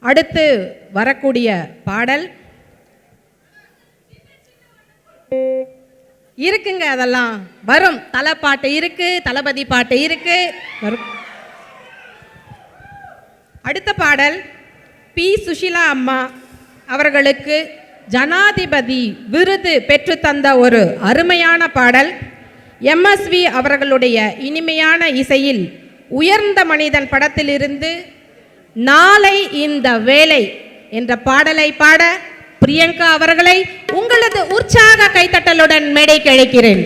அடுத்து வரக்கூடிய பாடல் இருக்குங்க, அதெல்லாம் வரும். தலை பாட்டு இருக்கு, தளபதி பாட்டு இருக்கு, வரும். அடுத்த பாடல் பி. சுஷீலா அம்மா அவர்களுக்கு ஜனாதிபதி விருது பெற்று தந்த ஒரு அருமையான பாடல். MSV அவர்களுடைய இனிமையான இசையில் உயர்ந்த மனிதன் படத்திலிருந்து நாளை இந்த வேலை என்ற பாடலை பாட பிரியங்கா அவர்களை உங்களது உற்சாக கைத்தட்டலுடன் மேடைக்கு அழைக்கிறேன்.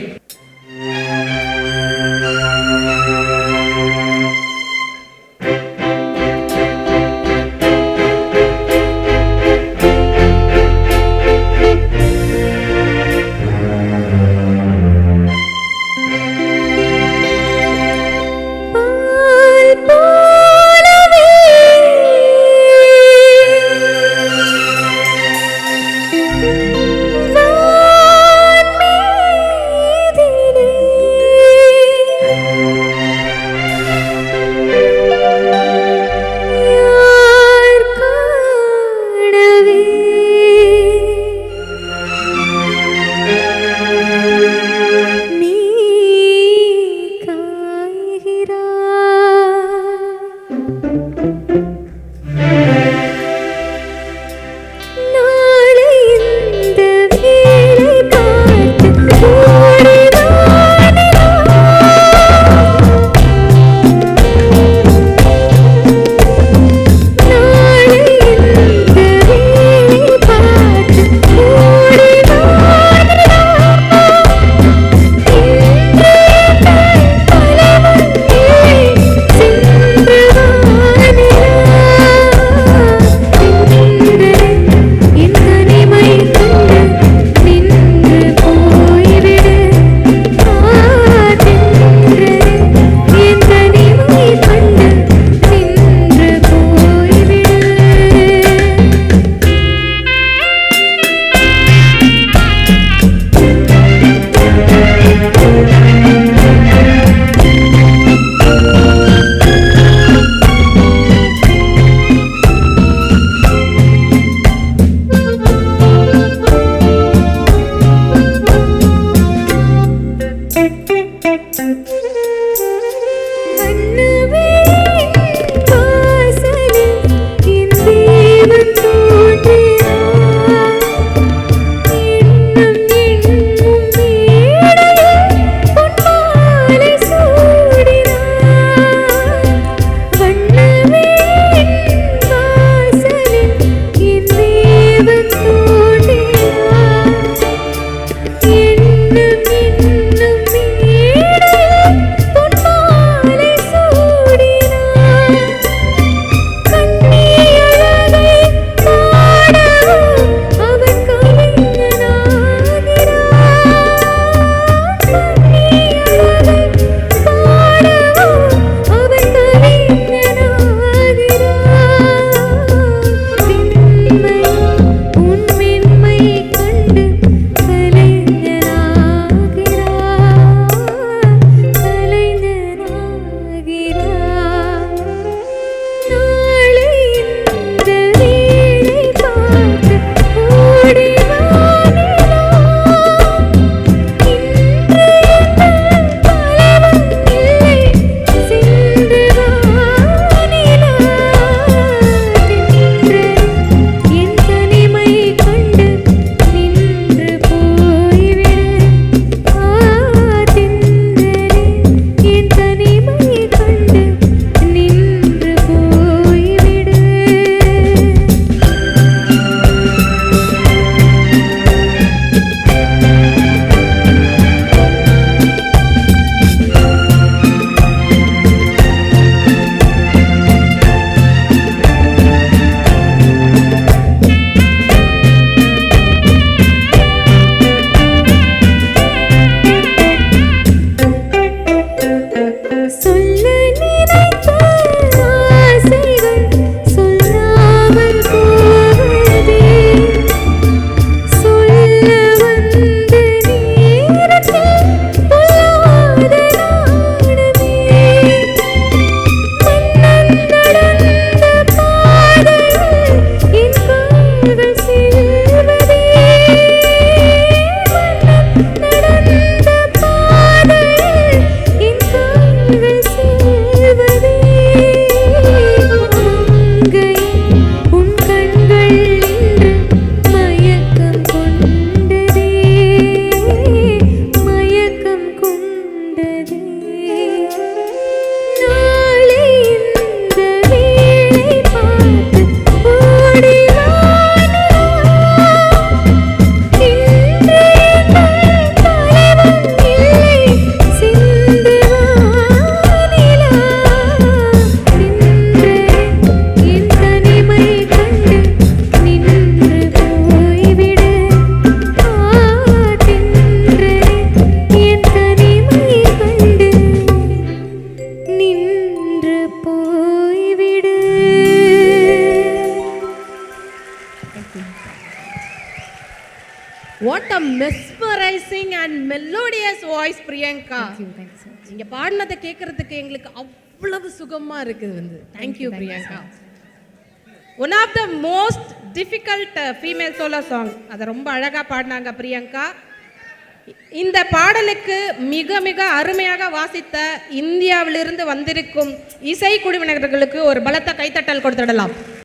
What a mesmerising and melodious voice Priyanka. Thank you so much. நீங்க பாடினதை கேட்கறதுக்கு எங்களுக்கு அவ்வளவு சுகமா இருக்குது வந்து. Thank you Priyanka. One of the most difficult female solo song, அதை ரொம்ப அழகா பாடினாங்க பிரியங்கா. இந்த பாடலுக்கு மிக மிக அருமையாக வாசித்த இந்தியாவிலிருந்து வந்திருக்கும் இசை குழுவினர்களுக்கு ஒரு பலத்த கைத்தட்டல் கொடுத்துடலாம்.